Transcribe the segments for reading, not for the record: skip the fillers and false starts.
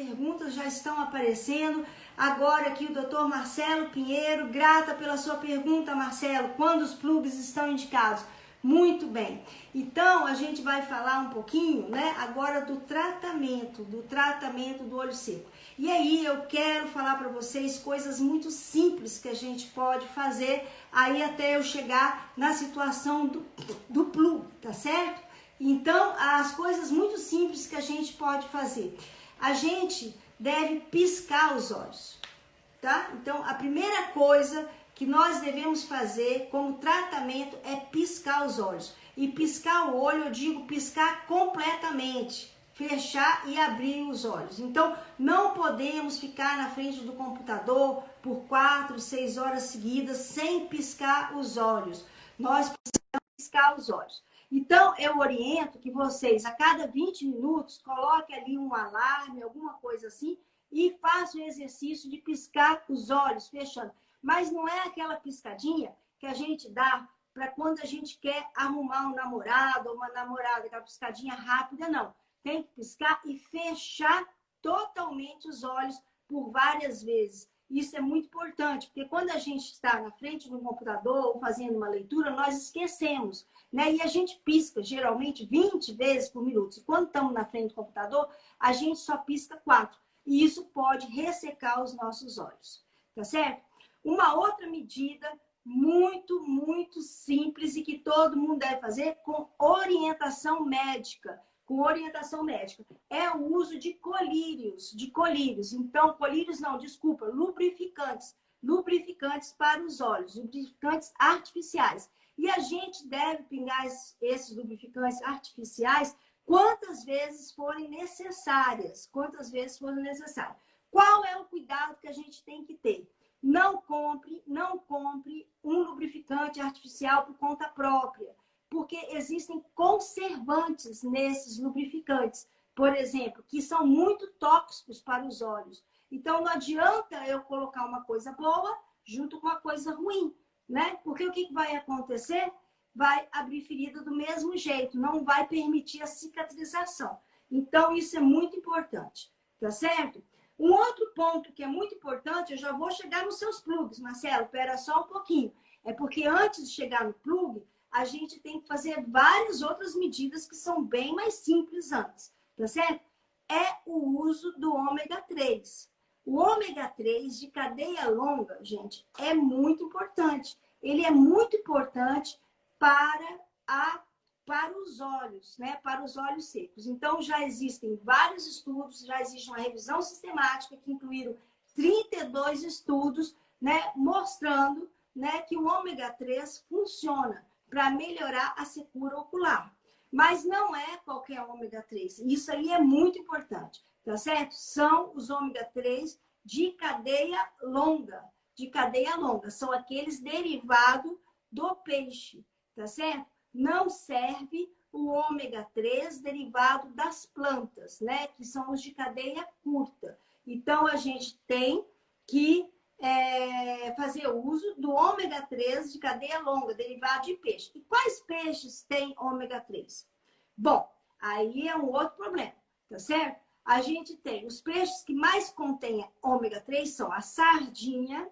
perguntas já estão aparecendo. Agora aqui o Dr. Marcelo Pinheiro, grata pela sua pergunta, Marcelo, quando os plugs estão indicados? Muito bem. Então, a gente vai falar um pouquinho, né, agora do tratamento do olho seco. E aí, eu quero falar para vocês coisas muito simples que a gente pode fazer aí até eu chegar na situação do plug, tá certo? Então, as coisas muito simples que a gente pode fazer. A gente deve piscar os olhos, tá? Então, a primeira coisa que nós devemos fazer como tratamento é piscar os olhos. E piscar o olho, eu digo piscar completamente, fechar e abrir os olhos. Então, não podemos ficar na frente do computador por 4, 6 horas seguidas sem piscar os olhos. Nós precisamos piscar os olhos. Então, eu oriento que vocês, a cada 20 minutos, coloquem ali um alarme, alguma coisa assim, e façam o exercício de piscar os olhos, fechando. Mas não é aquela piscadinha que a gente dá para quando a gente quer arrumar um namorado ou uma namorada, aquela piscadinha rápida, não. Tem que piscar e fechar totalmente os olhos por várias vezes. Isso é muito importante, porque quando a gente está na frente de um computador ou fazendo uma leitura, nós esquecemos, né? E a gente pisca, geralmente, 20 vezes por minuto. E quando estamos na frente do computador, a gente só pisca 4. E isso pode ressecar os nossos olhos, tá certo? Uma outra medida muito, muito simples e que todo mundo deve fazer com orientação médica. Com orientação médica, é o uso de colírios, Então, colírios não, desculpa, lubrificantes para os olhos, lubrificantes artificiais. E a gente deve pingar esses lubrificantes artificiais quantas vezes forem necessárias, Qual é o cuidado que a gente tem que ter? Não compre um lubrificante artificial por conta própria, porque existem conservantes nesses lubrificantes, por exemplo, que são muito tóxicos para os olhos. Então, não adianta eu colocar uma coisa boa junto com uma coisa ruim, né? Porque o que vai acontecer? Vai abrir ferida do mesmo jeito, não vai permitir a cicatrização. Então, isso é muito importante, tá certo? Um outro ponto que é muito importante, eu já vou chegar nos seus plugs, Marcelo, espera só um pouquinho. É porque antes de chegar no plug, a gente tem que fazer várias outras medidas que são bem mais simples antes, tá certo? É o uso do ômega 3. O ômega 3 de cadeia longa, gente, é muito importante. Ele é muito importante para os olhos, né? Para os olhos secos. Então, já existem vários estudos, já existe uma revisão sistemática que incluíram 32 estudos, né? Mostrando, né, que o ômega 3 funciona para melhorar a secura ocular. Mas não é qualquer ômega 3. Isso aí é muito importante, tá certo? São os ômega 3 de cadeia longa. São aqueles derivados do peixe, tá certo? Não serve o ômega 3 derivado das plantas, né? Que são os de cadeia curta. Então, a gente tem que fazer uso do ômega 3 de cadeia longa, derivado de peixe. E quais peixes têm ômega 3? Bom, aí é um outro problema, tá certo? A gente tem os peixes que mais contêm ômega 3 são a sardinha,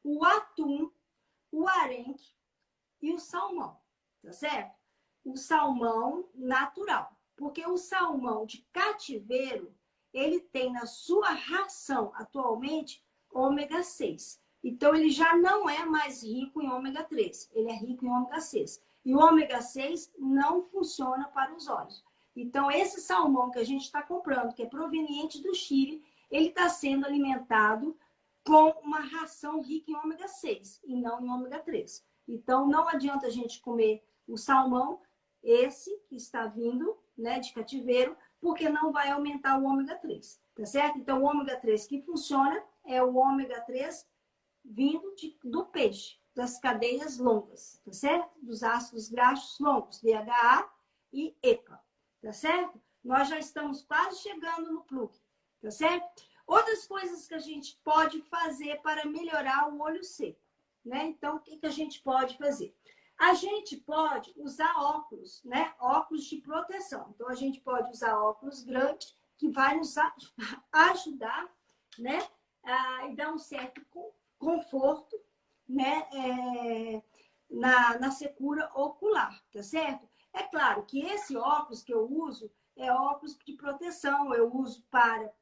o atum, o arenque e o salmão, tá certo? O salmão natural, porque o salmão de cativeiro, ele tem na sua ração atualmente ômega 6. Então, ele já não é mais rico em ômega 3, ele é rico em ômega 6. E o ômega 6 não funciona para os olhos. Então, esse salmão que a gente está comprando, que é proveniente do Chile, ele está sendo alimentado com uma ração rica em ômega 6 e não em ômega 3. Então, não adianta a gente comer o salmão, esse que está vindo, né, de cativeiro, porque não vai aumentar o ômega 3, tá certo? Então, o ômega 3 que funciona é o ômega 3 vindo do peixe, das cadeias longas, tá certo? Dos ácidos graxos longos, DHA e EPA, tá certo? Nós já estamos quase chegando no plug, tá certo? Outras coisas que a gente pode fazer para melhorar o olho seco, né? Então, o que a gente pode fazer? A gente pode usar óculos, né? Óculos de proteção. Então, a gente pode usar óculos grandes que vai nos ajudar, né, e dar um certo conforto, né, na secura ocular, tá certo? É claro que esse óculos que eu uso é óculos de proteção, eu uso para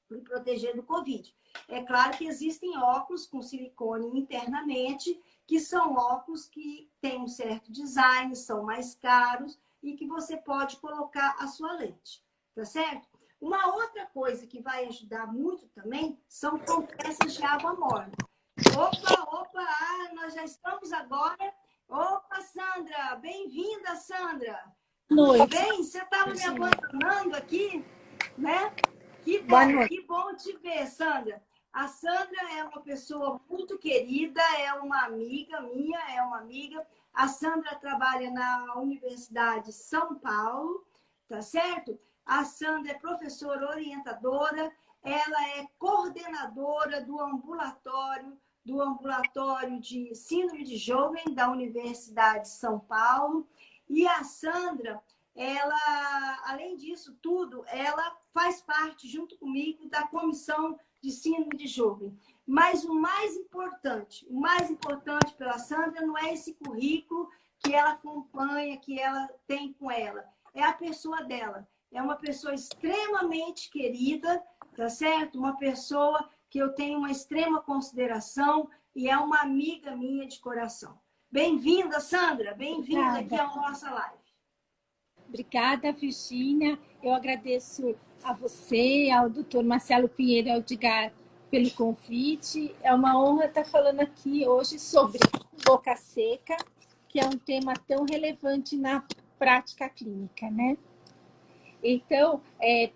me proteger do Covid. É claro que existem óculos com silicone internamente, que são óculos que têm um certo design, são mais caros e que você pode colocar a sua lente, tá certo? Uma outra coisa que vai ajudar muito também são compressas de água morna. Opa, nós já estamos agora. Opa, Sandra, bem-vinda, Sandra. Tudo bem? Você estava me abandonando aqui, né? Que bom te ver, Sandra. A Sandra é uma pessoa muito querida, é uma amiga minha, é uma amiga. A Sandra trabalha na Universidade São Paulo, tá certo? A Sandra é professora orientadora, ela é coordenadora do ambulatório de Síndrome de Sjögren da Universidade de São Paulo. E a Sandra, ela, além disso tudo, ela faz parte, junto comigo, da comissão de Síndrome de Sjögren. Mas o mais importante pela Sandra não é esse currículo que ela acompanha, que ela tem com ela. É a pessoa dela. É uma pessoa extremamente querida, tá certo? Uma pessoa que eu tenho uma extrema consideração e é uma amiga minha de coração. Bem-vinda, Sandra. Bem-vinda aqui à nossa live. Obrigada, Virgínia. Eu agradeço a você, ao Dr. Marcelo Pinheiro e ao Edgar pelo convite. É uma honra estar falando aqui hoje sobre boca seca, que é um tema tão relevante na prática clínica, né? Então,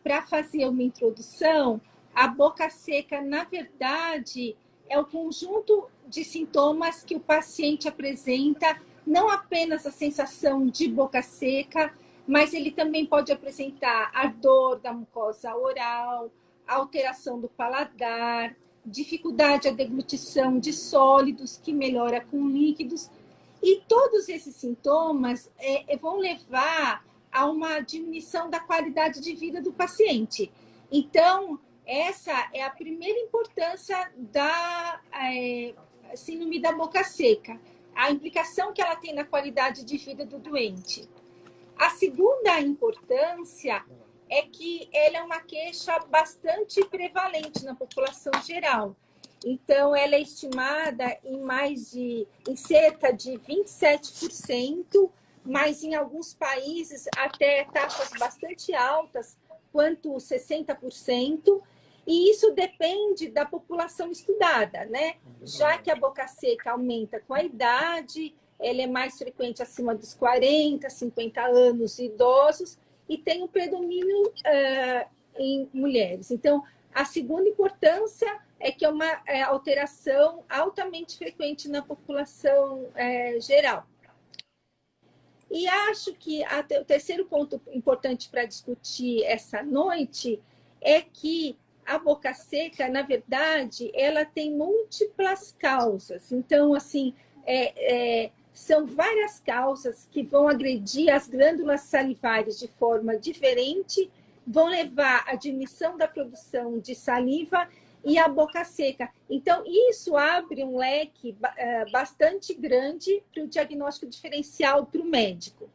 para fazer uma introdução, a boca seca, na verdade, é o conjunto de sintomas que o paciente apresenta, não apenas a sensação de boca seca, mas ele também pode apresentar ardor da mucosa oral, alteração do paladar, dificuldade à deglutição de sólidos, que melhora com líquidos. E todos esses sintomas vão levar a uma diminuição da qualidade de vida do paciente. Então, essa é a primeira importância da síndrome da boca seca, a implicação que ela tem na qualidade de vida do doente. A segunda importância é que ela é uma queixa bastante prevalente na população geral. Então, ela é estimada em cerca de 27%, mas em alguns países até taxas bastante altas, quanto 60%, e isso depende da população estudada, né? Já que a boca seca aumenta com a idade, ela é mais frequente acima dos 40, 50 anos, idosos, e tem um predomínio em mulheres. Então, a segunda importância é que é uma alteração altamente frequente na população geral. E acho que o terceiro ponto importante para discutir essa noite é que a boca seca, na verdade, ela tem múltiplas causas. Então, assim, são várias causas que vão agredir as glândulas salivares de forma diferente, vão levar à diminuição da produção de saliva e a boca seca. Então, isso abre um leque bastante grande para o diagnóstico diferencial para o médico.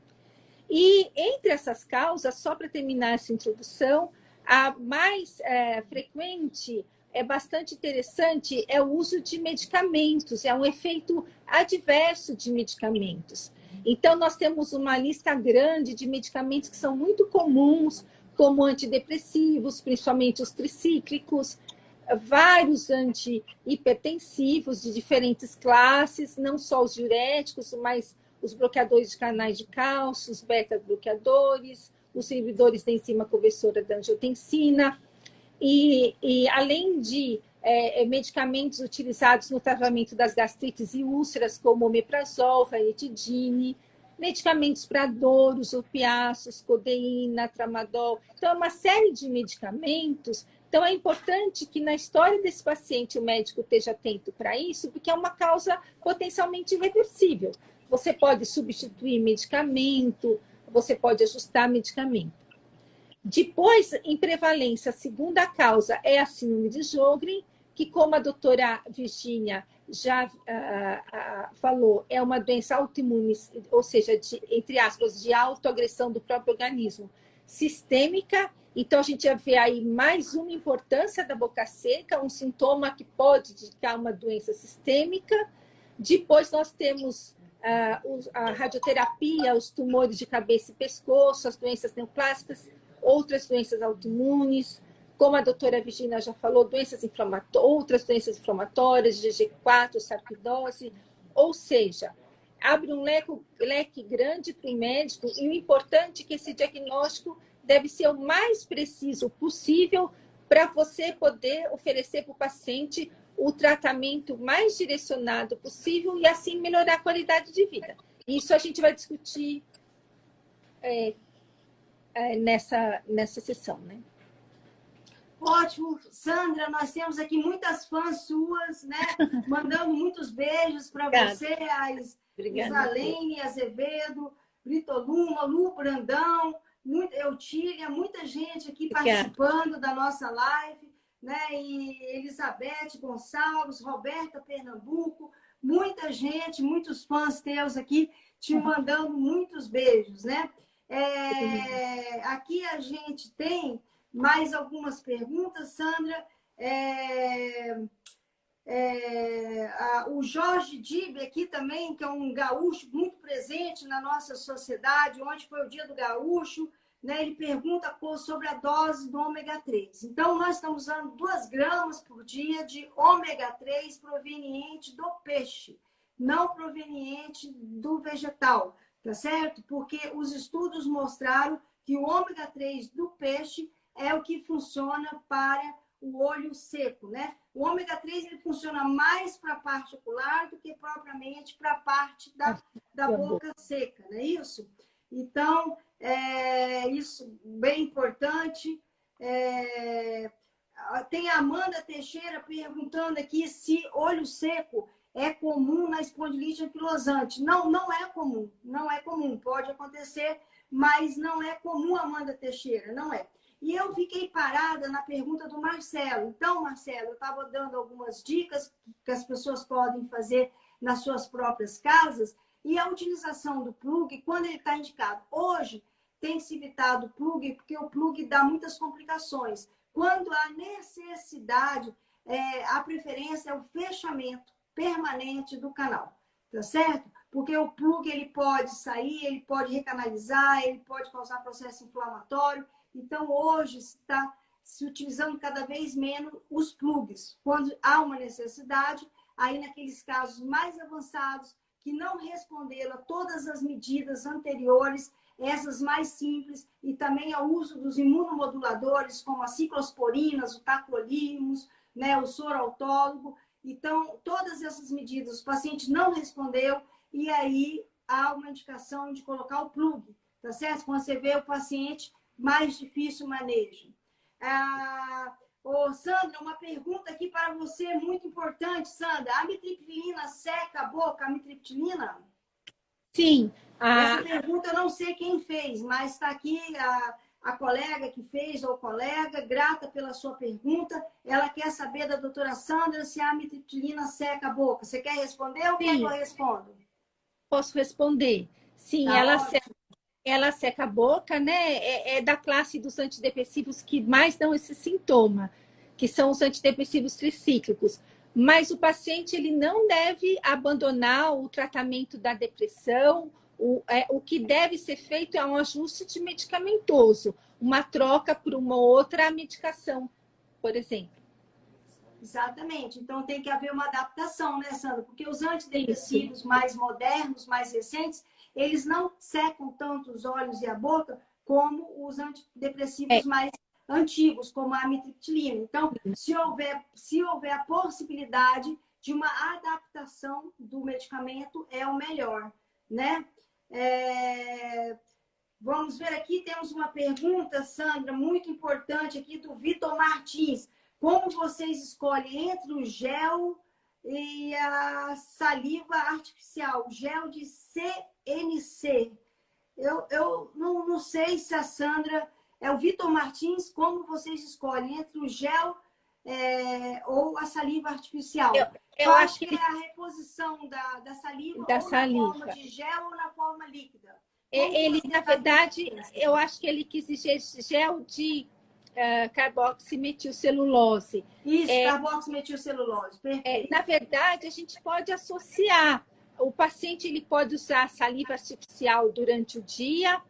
E entre essas causas, só para terminar essa introdução, a mais frequente, é bastante interessante, é o uso de medicamentos, é um efeito adverso de medicamentos. Então, nós temos uma lista grande de medicamentos que são muito comuns, como antidepressivos, principalmente os tricíclicos, vários antihipertensivos de diferentes classes, não só os diuréticos, mas os bloqueadores de canais de cálcio, os beta-bloqueadores, os inibidores da enzima conversora da angiotensina, e além de medicamentos utilizados no tratamento das gastrites e úlceras, como omeprazol, ranitidine, medicamentos para dor, os opiáceos, codeína, tramadol. Então, é uma série de medicamentos. Então, é importante que na história desse paciente o médico esteja atento para isso, porque é uma causa potencialmente irreversível. Você pode substituir medicamento, você pode ajustar medicamento. Depois, em prevalência, a segunda causa é a síndrome de Sjögren, que, como a doutora Virginia já falou, é uma doença autoimune, ou seja, entre aspas, de autoagressão do próprio organismo, sistêmica. Então, a gente já vê aí mais uma importância da boca seca, um sintoma que pode indicar uma doença sistêmica. Depois, nós temos a radioterapia, os tumores de cabeça e pescoço, as doenças neoplásicas, outras doenças autoimunes, como a doutora Virginia já falou, outras doenças inflamatórias, GG4, sarcoidose, ou seja, abre um leque grande para o médico, e o importante é que esse diagnóstico deve ser o mais preciso possível para você poder oferecer para o paciente o tratamento mais direcionado possível e assim melhorar a qualidade de vida. Isso a gente vai discutir nessa sessão, né? Ótimo, Sandra, nós temos aqui muitas fãs suas, né? Mandando muitos beijos para você, as Isalene Azevedo, Brito Luma, Lu Brandão, Eutília, muita gente aqui participando da nossa live, né? E Elizabeth Gonçalves, Roberta Pernambuco, muita gente, muitos fãs teus aqui te mandando muitos beijos, né? Aqui a gente tem mais algumas perguntas, Sandra. O Jorge Dibe aqui também, que é um gaúcho muito presente na nossa sociedade, ontem foi o dia do gaúcho, né? Ele pergunta sobre a dose do ômega 3. Então, nós estamos usando 2 gramas por dia de ômega 3 proveniente do peixe, não proveniente do vegetal, tá certo? Porque os estudos mostraram que o ômega 3 do peixe é o que funciona para o olho seco, né? O ômega 3 ele funciona mais para a parte ocular do que propriamente para a parte da boca seca, não é isso? Então, isso bem importante. Tem a Amanda Teixeira perguntando aqui se olho seco é comum na espondilite anquilosante. Não, não é comum. Não é comum. Pode acontecer, mas não é comum, Amanda Teixeira, não é. E eu fiquei parada na pergunta do Marcelo. Então, Marcelo, eu estava dando algumas dicas que as pessoas podem fazer nas suas próprias casas e a utilização do plug, quando ele está indicado. Hoje, tem se evitado o plug porque o plug dá muitas complicações. Quando há necessidade, a preferência é o fechamento permanente do canal, tá certo? Porque o plug ele pode sair, ele pode recanalizar, ele pode causar processo inflamatório. Então, hoje está se utilizando cada vez menos os plugs. Quando há uma necessidade, aí naqueles casos mais avançados, que não responderam a todas as medidas anteriores, essas mais simples, e também ao uso dos imunomoduladores, como as ciclosporinas, o tacrolimus, né, o soro autólogo. Então, todas essas medidas, o paciente não respondeu, e aí há uma indicação de colocar o plug, tá certo? Quando você vê o paciente mais difícil o manejo. Sandra, uma pergunta aqui para você muito importante, Sandra. A amitriptilina seca a boca, a amitriptilina? Sim. Essa pergunta eu não sei quem fez, mas está aqui a colega que fez, ou colega, grata pela sua pergunta. Ela quer saber da doutora Sandra se a amitriptilina seca a boca. Você quer responder ou quer que eu responda? Posso responder. Sim, Tá, ela seca a boca, né? É da classe dos antidepressivos que mais dão esse sintoma, que são os antidepressivos tricíclicos. Mas o paciente ele não deve abandonar o tratamento da depressão. O que deve ser feito é um ajuste de medicamentoso, uma troca por uma outra medicação, por exemplo. Exatamente. Então tem que haver uma adaptação, né, Sandra? Porque os antidepressivos mais modernos, mais recentes, eles não secam tanto os olhos e a boca como os antidepressivos mais antigos, como a amitriptilina. Então, se houver a possibilidade de uma adaptação do medicamento, é o melhor, né? Vamos ver aqui, temos uma pergunta, Sandra, muito importante aqui do Vitor Martins. Como vocês escolhem entre o gel e a saliva artificial, o gel de CNC? Eu não sei se a Sandra É o Vitor Martins, como vocês escolhem entre o gel ou a saliva artificial? Eu acho que é a reposição da saliva da ou na forma saliva. de gel ou na forma líquida? Ele, na verdade, eu acho que ele quis dizer gel de carboximetilcelulose. Isso, carboximetilcelulose, perfeito. Na verdade, a gente pode associar. O paciente ele pode usar saliva artificial durante o dia,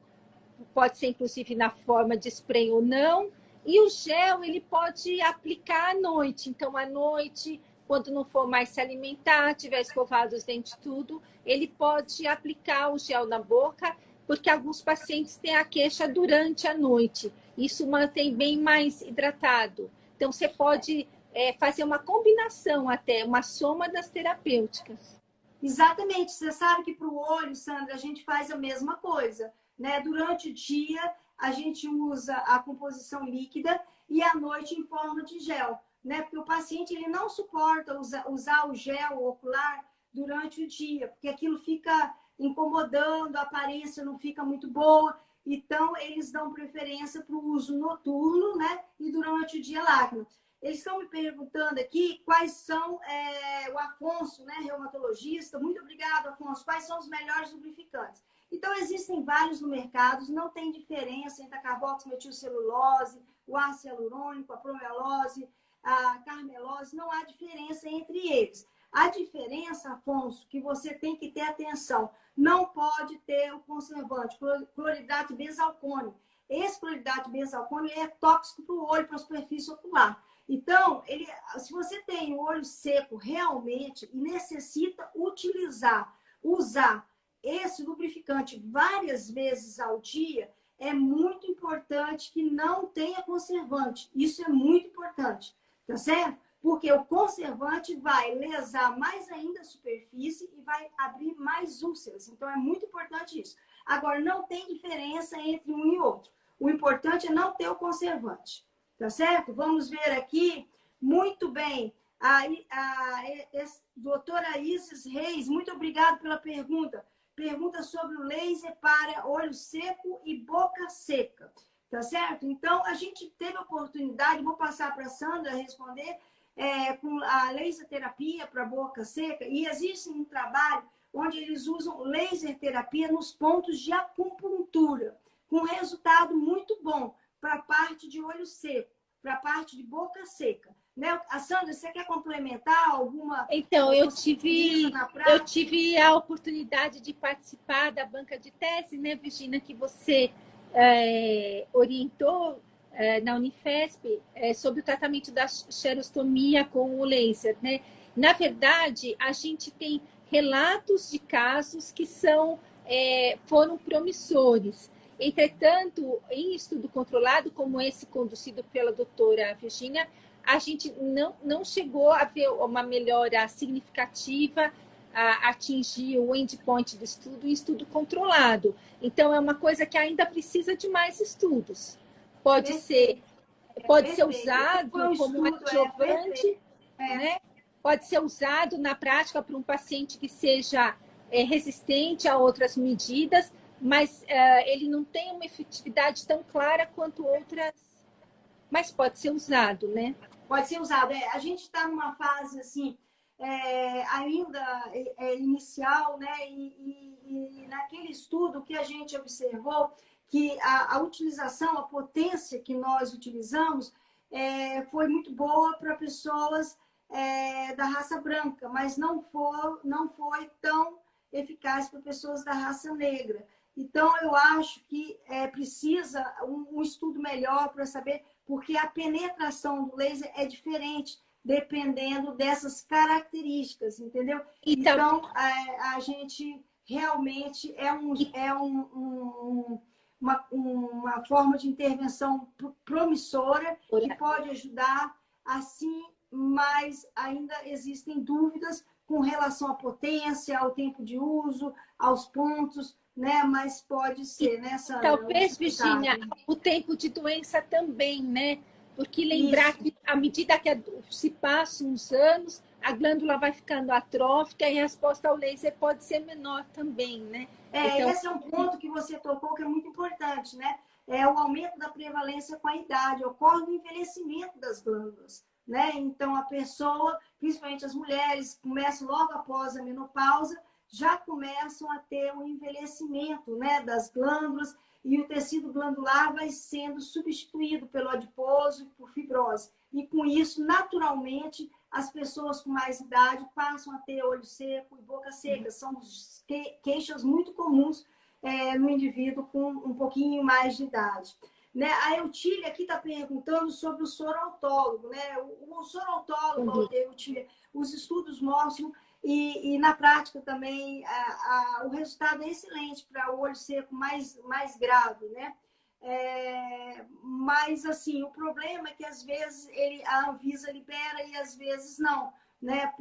pode ser inclusive na forma de spray ou não, e o gel ele pode aplicar à noite. Então, à noite, quando não for mais se alimentar, tiver escovado os dentes tudo, ele pode aplicar o gel na boca, porque alguns pacientes têm a queixa durante a noite. Isso mantém bem mais hidratado. Então, você pode fazer uma combinação até, uma soma das terapêuticas. Exatamente. Você sabe que para o olho, Sandra, a gente faz a mesma coisa, né? Durante o dia, a gente usa a composição líquida e à noite em forma de gel, né? Porque o paciente ele não suporta usar o gel ocular durante o dia, porque aquilo fica incomodando, a aparência não fica muito boa. Então, eles dão preferência para o uso noturno, né? E durante o dia lágrima. Eles estão me perguntando aqui quais são, o Afonso, né, reumatologista. Muito obrigado, Afonso. Quais são os melhores lubrificantes? Então, existem vários no mercado, não tem diferença entre a carboximetilcelulose, o ácido hialurônico, a promelose, a carmelose, não há diferença entre eles. A diferença, Afonso, que você tem que ter atenção, não pode ter o conservante, cloridrato benzalcônico. Esse cloridrato benzalcônico é tóxico para o olho, para a superfície ocular. Então, se você tem o olho seco realmente e necessita usar esse lubrificante várias vezes ao dia, é muito importante que não tenha conservante. Isso é muito importante, tá certo? Porque o conservante vai lesar mais ainda a superfície e vai abrir mais úlceras. Então, é muito importante isso. Agora, não tem diferença entre um e outro. O importante é não ter o conservante. Tá certo? Vamos ver aqui. Muito bem. A doutora Isis Reis, muito obrigada pela pergunta. Pergunta sobre o laser para olho seco e boca seca. Tá certo? Então, a gente teve a oportunidade, vou passar para a Sandra responder, com a laser terapia para boca seca. E existe um trabalho onde eles usam laser terapia nos pontos de acupuntura, com resultado muito bom para a parte de olho seco, para a parte de boca seca. Né? A Sandra, você quer complementar alguma? Então, eu tive a oportunidade de participar da banca de tese, né, Virginia, que você orientou na Unifesp sobre o tratamento da xerostomia com o laser. Né? Na verdade, a gente tem relatos de casos que foram promissores. Entretanto, em estudo controlado, como esse conduzido pela doutora Virginia, a gente não chegou a ver uma melhora significativa, a atingir o endpoint do estudo em estudo controlado. Então, é uma coisa que ainda precisa de mais estudos. Pode ser usado como adjuvante, né? Pode ser usado na prática para um paciente que seja resistente a outras medidas, mas ele não tem uma efetividade tão clara quanto outras, mas pode ser usado, né? Pode ser usado. A gente está numa fase assim, ainda inicial, né? E naquele estudo que a gente observou que a utilização, a potência que nós utilizamos foi muito boa para pessoas da raça branca, mas não foi tão eficaz para pessoas da raça negra. Então, eu acho que precisa um estudo melhor para saber, porque a penetração do laser é diferente, dependendo dessas características, entendeu? Então a gente realmente uma forma de intervenção promissora que pode ajudar, assim, mas ainda existem dúvidas com relação à potência, ao tempo de uso, aos pontos, né? Mas pode ser, né, Sandra? Talvez, Virginia, o tempo de doença também, né? Porque lembrar que à medida que se passam os anos, a glândula vai ficando atrófica e a resposta ao laser pode ser menor também, né? Então, esse é um ponto que você tocou que é muito importante, né? o aumento da prevalência com a idade, ocorre o envelhecimento das glândulas, né? Então, a pessoa, principalmente as mulheres, começam logo após a menopausa, já começam a ter um envelhecimento, né, das glândulas, e o tecido glandular vai sendo substituído pelo adiposo e por fibrose. E com isso, naturalmente, as pessoas com mais idade passam a ter olho seco e boca seca. São queixas muito comuns no indivíduo com um pouquinho mais de idade. Né? A Eutília aqui está perguntando sobre o soro autólogo. Né? O soro autólogo, Eutília, os estudos mostram, e na prática também, o resultado é excelente para o olho seco mais grave, né? Mas, assim, o problema é que, às vezes, a Anvisa libera e, às vezes, não, né?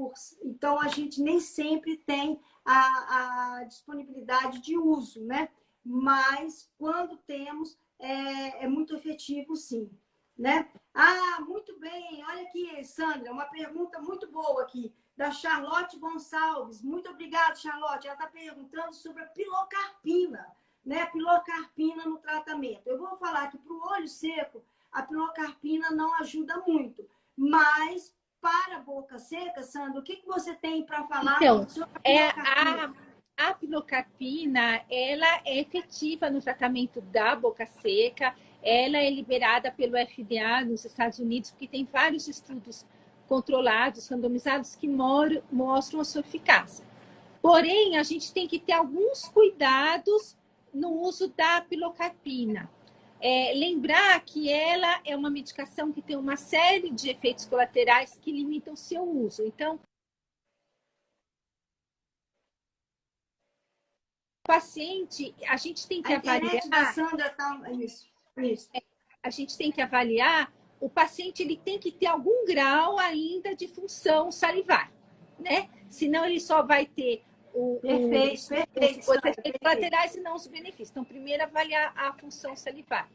Então, a gente nem sempre tem a disponibilidade de uso, né? Mas, quando temos, é muito efetivo, sim, né? Ah, muito bem. Olha aqui, Sandra, uma pergunta muito boa aqui, da Charlotte Gonçalves. Muito obrigada, Charlotte. Ela está perguntando sobre a pilocarpina, né? Pilocarpina no tratamento. Eu vou falar que para o olho seco, a pilocarpina não ajuda muito. Mas para a boca seca, Sandra, o que você tem para falar sobre a pilocarpina? A pilocarpina, ela é efetiva no tratamento da boca seca. Ela é liberada pelo FDA nos Estados Unidos, porque tem vários estudos controlados, randomizados, que mostram a sua eficácia. Porém, a gente tem que ter alguns cuidados no uso da pilocarpina. Lembrar que ela é uma medicação que tem uma série de efeitos colaterais que limitam o seu uso. Então, o paciente, a gente tem que avaliar... Da Sandra tá... Isso. A gente tem que avaliar, o paciente ele tem que ter algum grau ainda de função salivar, né? Senão ele só vai ter os efeitos colaterais e não os benefícios. Então, primeiro avaliar a função salivar.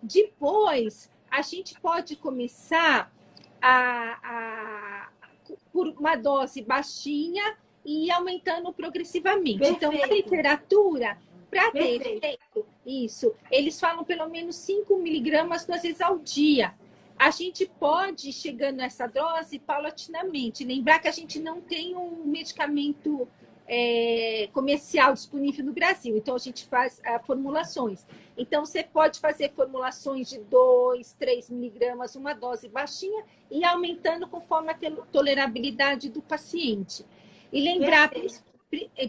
Depois, a gente pode começar por uma dose baixinha e ir aumentando progressivamente. Perfeito. Então, a literatura, para ter efeito, isso, eles falam pelo menos 5 miligramas 2 vezes ao dia. A gente pode ir chegando nessa dose paulatinamente. Lembrar que a gente não tem um medicamento comercial disponível no Brasil. Então, a gente faz formulações. Então, você pode fazer formulações de 2, 3 miligramas, uma dose baixinha, e aumentando conforme a tolerabilidade do paciente. E lembrar,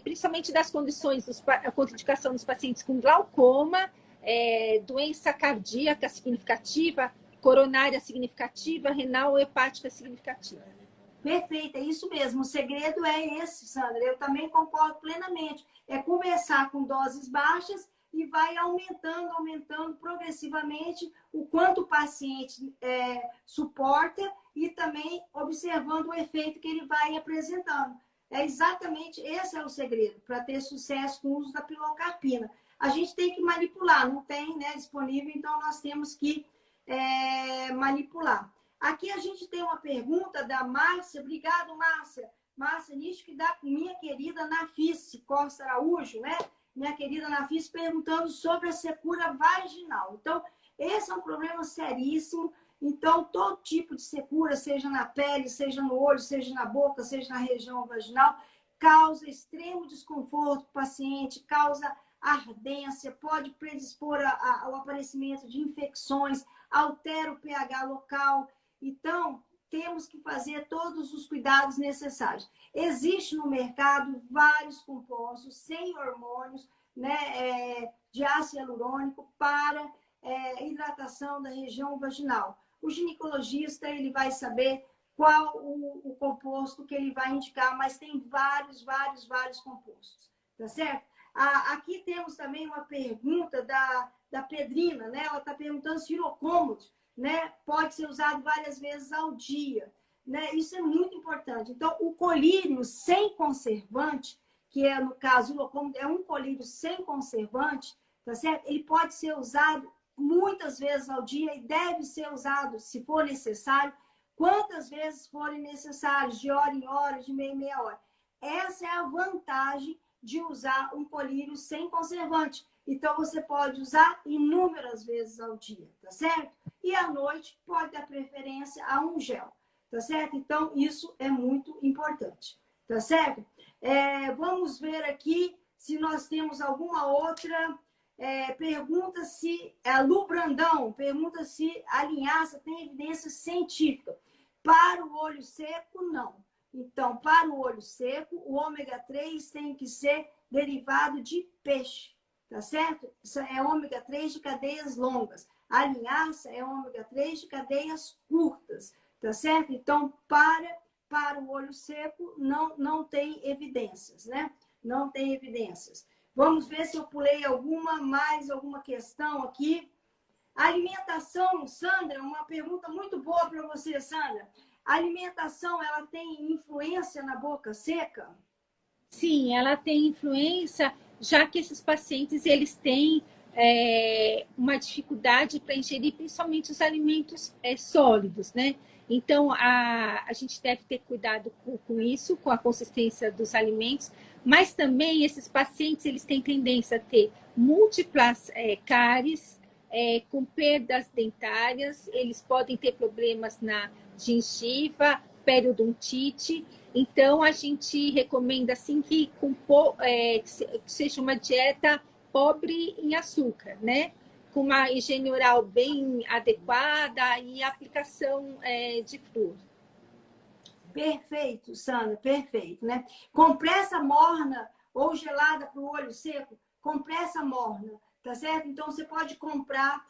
principalmente das condições, a contraindicação dos pacientes com glaucoma, doença cardíaca significativa, coronária significativa, renal ou hepática significativa. Perfeito, é isso mesmo. O segredo é esse, Sandra. Eu também concordo plenamente. É começar com doses baixas e vai aumentando progressivamente o quanto o paciente suporta e também observando o efeito que ele vai apresentando. Exatamente esse é o segredo para ter sucesso com o uso da pilocarpina. A gente tem que manipular, não tem, né, disponível, então nós temos que manipular. Aqui a gente tem uma pergunta da Márcia. Obrigado, Márcia. Márcia, nisso que dá com minha querida Nafice Costa Araújo, né? Minha querida Nafice perguntando sobre a secura vaginal. Então, esse é um problema seríssimo. Então, todo tipo de secura, seja na pele, seja no olho, seja na boca, seja na região vaginal, causa extremo desconforto para o paciente, causa ardência, pode predispor ao aparecimento de infecções, altera o pH local. Então, temos que fazer todos os cuidados necessários. Existe no mercado vários compostos sem hormônios, né, de ácido hialurônico para hidratação da região vaginal. O ginecologista ele vai saber qual o composto que ele vai indicar, mas tem vários compostos, tá certo? Aqui temos também uma pergunta da Pedrina, né? Ela está perguntando se o Hilocômodo, né, pode ser usado várias vezes ao dia, né? Isso é muito importante. Então, o colírio sem conservante, que é, no caso, o Hilocômodo é um colírio sem conservante, tá certo? Ele pode ser usado muitas vezes ao dia e deve ser usado, se for necessário, quantas vezes forem necessárias, de hora em hora, de meia em meia hora. Essa é a vantagem de usar um colírio sem conservante. Então, você pode usar inúmeras vezes ao dia, tá certo? E à noite, pode dar preferência a um gel, tá certo? Então, isso é muito importante, tá certo? Vamos ver aqui se nós temos alguma outra pergunta. Se a Lu Brandão pergunta se a linhaça tem evidência científica. Para o olho seco, não. Então, para o olho seco, o ômega 3 tem que ser derivado de peixe, tá certo? Isso é ômega 3 de cadeias longas. A linhaça é ômega 3 de cadeias curtas, tá certo? Então, para o olho seco, não tem evidências, né? Não tem evidências. Vamos ver se eu pulei mais alguma questão aqui. A alimentação, Sandra, uma pergunta muito boa para você, Sandra. A alimentação, ela tem influência na boca seca? Sim, ela tem influência, já que esses pacientes eles têm uma dificuldade para ingerir principalmente os alimentos sólidos, né? Então, a gente deve ter cuidado com isso, com a consistência dos alimentos, mas também esses pacientes eles têm tendência a ter múltiplas cáries, com perdas dentárias, eles podem ter problemas na gengiva, periodontite. Então, a gente recomenda assim que seja uma dieta pobre em açúcar, né? Com uma higiene oral bem adequada e aplicação de flúor. Perfeito, Sandra, perfeito, né? Compressa morna ou gelada para o olho seco, compressa morna, tá certo? Então, você pode comprar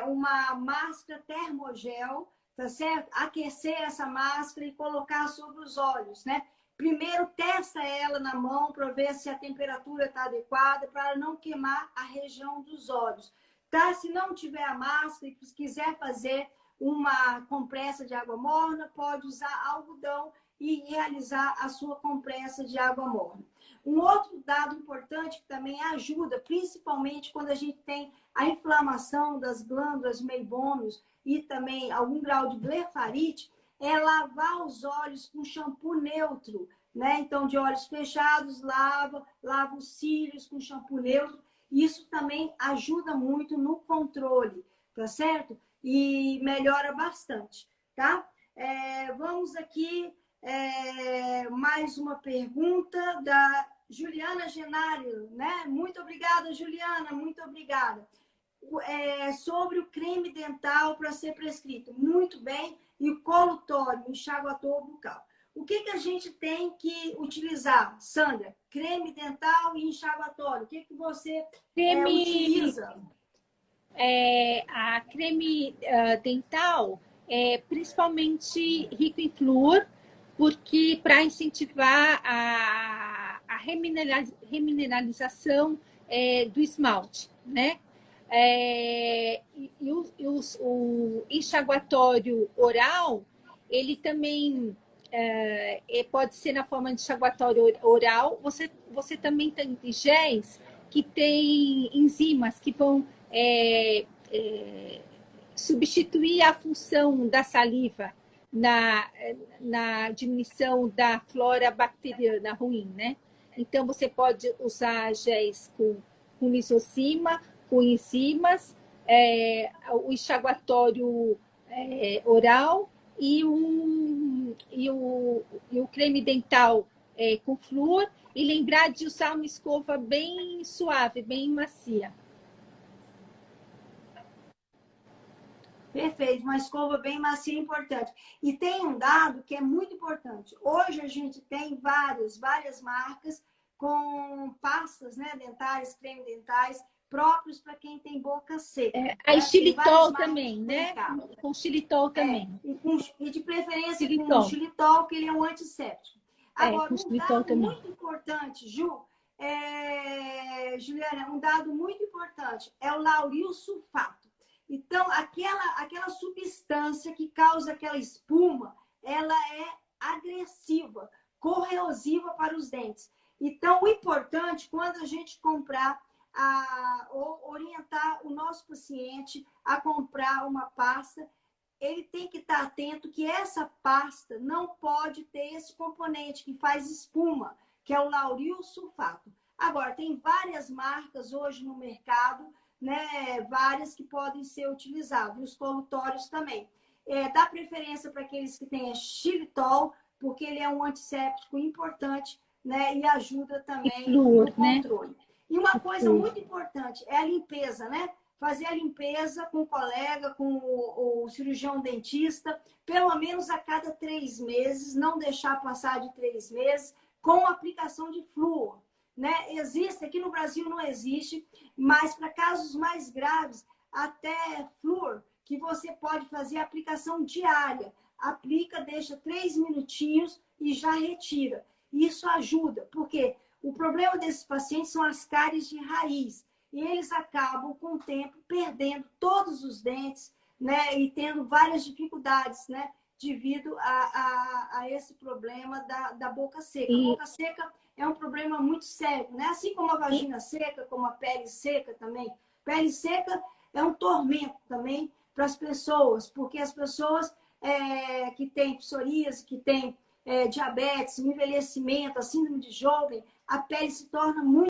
uma máscara termogel, tá certo? Aquecer essa máscara e colocar sobre os olhos, né? Primeiro, testa ela na mão para ver se a temperatura está adequada, para não queimar a região dos olhos, tá? Se não tiver a máscara e quiser fazer uma compressa de água morna, pode usar algodão e realizar a sua compressa de água morna. Um outro dado importante que também ajuda, principalmente quando a gente tem a inflamação das glândulas meibômios e também algum grau de blefarite, é lavar os olhos com shampoo neutro, né? Então, de olhos fechados, lava os cílios com shampoo neutro. Isso também ajuda muito no controle, tá certo? E melhora bastante, tá? Vamos aqui, mais uma pergunta da Juliana Genário, né? Muito obrigada, Juliana, muito obrigada. Sobre o creme dental para ser prescrito. Muito bem. E o colutório, enxaguador bucal. O que a gente tem que utilizar, Sandra? Creme dental e enxaguatório. O que você utiliza? A creme dental é principalmente rico em flúor, porque para incentivar a remineralização do esmalte, né? O enxaguatório oral, ele também pode ser na forma de enxaguatório oral. Você também tem géis que tem enzimas que vão substituir a função da saliva na diminuição da flora bacteriana ruim, né? Então, você pode usar géis com lisozima, com enzimas, o enxaguatório oral e o creme dental com flúor, e lembrar de usar uma escova bem suave, bem macia. Perfeito, uma escova bem macia é importante. E tem um dado que é muito importante. Hoje a gente tem várias marcas com pastas, né, dentárias, creme dentais, próprios para quem tem boca seca. A xilitol também, né? Com xilitol também. E de preferência com xilitol, que ele é um antisséptico. Agora, um dado também muito importante, Juliana, um dado muito importante é o lauril sulfato. Então, aquela substância que causa aquela espuma, ela é agressiva, corrosiva para os dentes. Então, o importante, quando a gente comprar, ou orientar o nosso paciente a comprar uma pasta, ele tem que estar atento que essa pasta não pode ter esse componente que faz espuma, que é o lauril sulfato. Agora, tem várias marcas hoje no mercado, né? Várias que podem ser utilizadas, e os colutórios também. Dá preferência para aqueles que têm xilitol, porque ele é um antisséptico importante, né? E ajuda também no controle. Né? E uma coisa muito importante é a limpeza, né? Fazer a limpeza com o colega, com o cirurgião dentista, pelo menos a cada 3 meses, não deixar passar de 3 meses, com aplicação de flúor. Né? Existe, aqui no Brasil não existe, mas para casos mais graves, até flúor, que você pode fazer a aplicação diária. Aplica, deixa 3 minutinhos e já retira. Isso ajuda, porque o problema desses pacientes são as cáries de raiz. E eles acabam, com o tempo, perdendo todos os dentes, né? E tendo várias dificuldades, né? Devido a esse problema da boca seca. A boca seca é um problema muito sério, né? Assim como a vagina seca, como a pele seca também. Pele seca é um tormento também para as pessoas, porque as pessoas que têm psoríase, que têm diabetes, envelhecimento, a síndrome de Sjögren, a pele se torna muito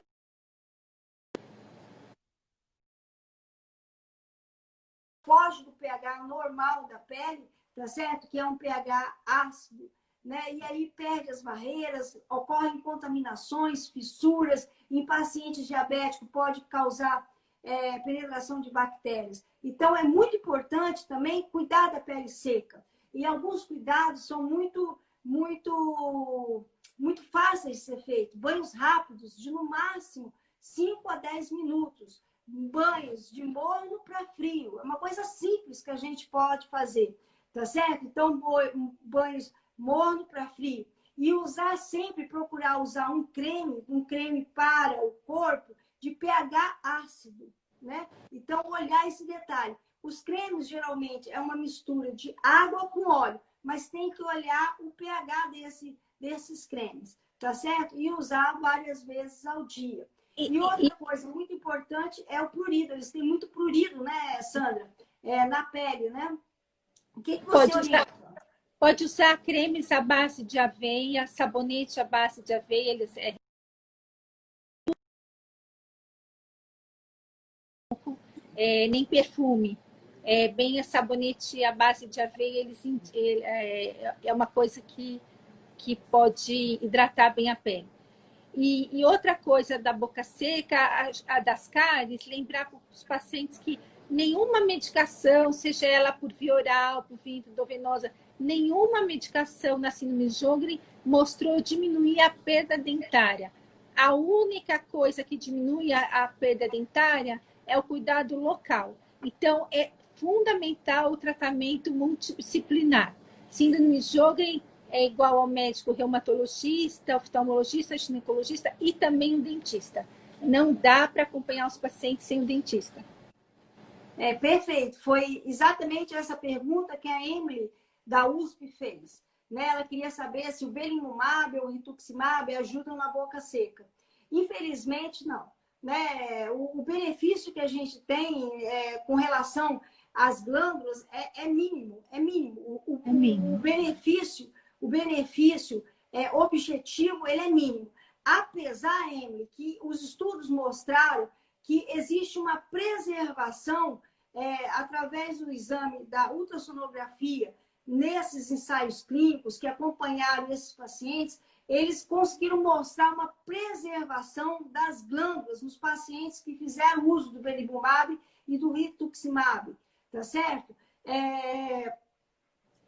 foge do pH normal da pele, tá certo? Que é um pH ácido, né? E aí perde as barreiras, ocorrem contaminações, fissuras. Em pacientes diabéticos pode causar penetração de bactérias. Então, é muito importante também cuidar da pele seca. E alguns cuidados são muito fáceis de ser feitos. Banhos rápidos, de no máximo 5 a 10 minutos. Banhos de morno para frio. É uma coisa simples que a gente pode fazer, tá certo? Então, banhos morno para frio. E usar sempre, procurar usar um creme para o corpo de pH ácido, né? Então, olhar esse detalhe. Os cremes, geralmente, é uma mistura de água com óleo, mas tem que olhar o pH desses cremes, tá certo? E usar várias vezes ao dia. E outra coisa muito importante é o prurido. Eles têm muito prurido, né, Sandra? Na pele, né? O que você orienta? Pode usar cremes à base de aveia, sabonete à base de aveia. Eles nem perfume. Bem, a sabonete à base de aveia, é uma coisa que pode hidratar bem a pele. E outra coisa da boca seca, a das cáries, lembrar para os pacientes que nenhuma medicação, seja ela por via oral, por via endovenosa, nenhuma medicação na síndrome de Sjögren mostrou diminuir a perda dentária. A única coisa que diminui a perda dentária é o cuidado local. Então, é fundamental o tratamento multidisciplinar. Síndrome de Sjögren é igual ao médico reumatologista, oftalmologista, ginecologista e também o dentista. Não dá para acompanhar os pacientes sem o dentista. Perfeito. Foi exatamente essa pergunta que a Emily, da USP, fez. Né? Ela queria saber se o belimumab ou o rituximab ajudam na boca seca. Infelizmente, não. Né? O benefício que a gente tem com relação às glândulas é mínimo. É mínimo. O benefício objetivo ele é mínimo. Apesar, Emily, que os estudos mostraram que existe uma preservação através do exame da ultrassonografia nesses ensaios clínicos que acompanharam esses pacientes, eles conseguiram mostrar uma preservação das glândulas nos pacientes que fizeram uso do belimumab e do rituximab, tá certo?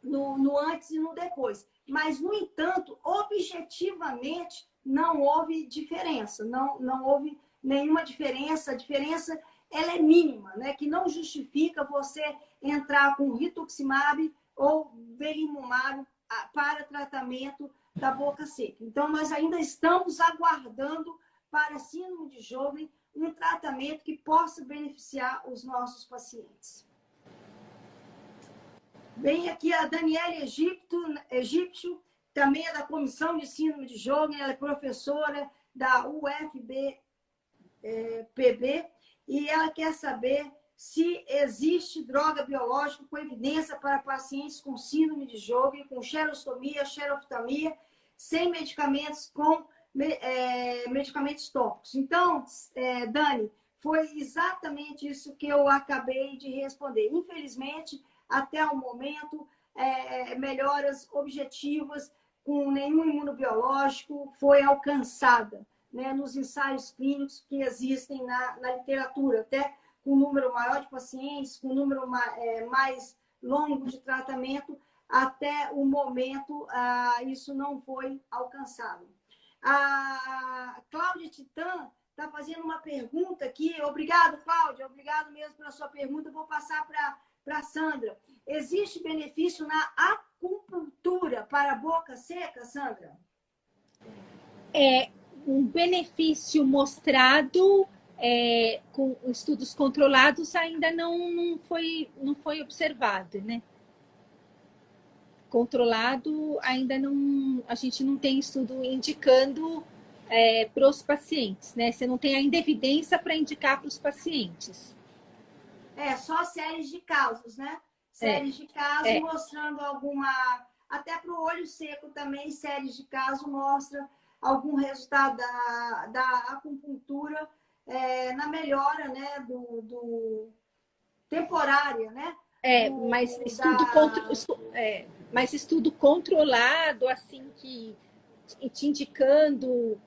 No antes e no depois. Mas, no entanto, objetivamente, não houve diferença. Não houve nenhuma diferença. A diferença ela é mínima, né? Que não justifica você entrar com rituximab ou belimumab para tratamento da boca seca. Então, nós ainda estamos aguardando para a síndrome de Sjögren um tratamento que possa beneficiar os nossos pacientes. Vem aqui a Daniela Egípcio, também é da Comissão de Síndrome de Sjögren, ela é professora da UFPB, e ela quer saber se existe droga biológica com evidência para pacientes com síndrome de Sjögren, com xerostomia, xeroftalmia, sem medicamentos com medicamentos tópicos. Então, Dani, foi exatamente isso que eu acabei de responder. Infelizmente, até o momento, melhoras objetivas com nenhum imunobiológico foi alcançada, né, nos ensaios clínicos que existem na literatura, até com um número maior de pacientes, com um número mais longo de tratamento, até o momento isso não foi alcançado. A Cláudia Titã está fazendo uma pergunta aqui. Obrigado, Cláudia. Obrigado mesmo pela sua pergunta. Vou passar para a Sandra. Existe benefício na acupuntura para a boca seca, Sandra? Um benefício mostrado com estudos controlados ainda não foi observado, né? Controlado ainda não, a gente não tem estudo indicando para os pacientes, né? Você não tem ainda evidência para indicar para os pacientes. Só séries de casos, né? Séries de casos mostrando alguma... Até para o olho seco também, séries de casos mostram algum resultado da acupuntura na melhora, né? temporária, né? Mas estudo controlado, assim, que te indicando,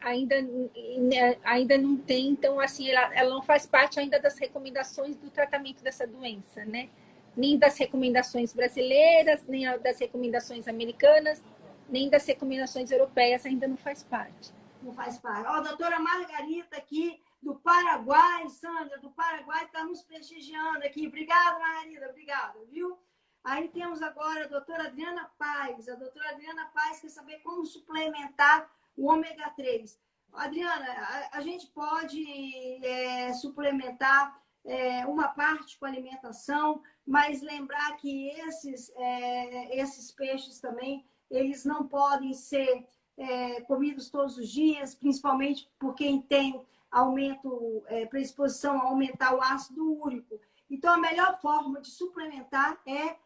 ainda não tem. Então, assim, ela não faz parte ainda das recomendações do tratamento dessa doença, né? Nem das recomendações brasileiras, nem das recomendações americanas, nem das recomendações europeias, ainda não faz parte. Não faz parte. Ó, a doutora Margarita aqui, do Paraguai, Sandra, do Paraguai, está nos prestigiando aqui. Obrigada, Margarida, obrigada, viu? Aí temos agora a doutora Adriana Paz. A doutora Adriana Paz quer saber como suplementar o ômega 3. Adriana, a gente pode suplementar uma parte com alimentação, mas lembrar que esses peixes também, eles não podem ser comidos todos os dias, principalmente por quem tem predisposição a aumentar o ácido úrico. Então, a melhor forma de suplementar é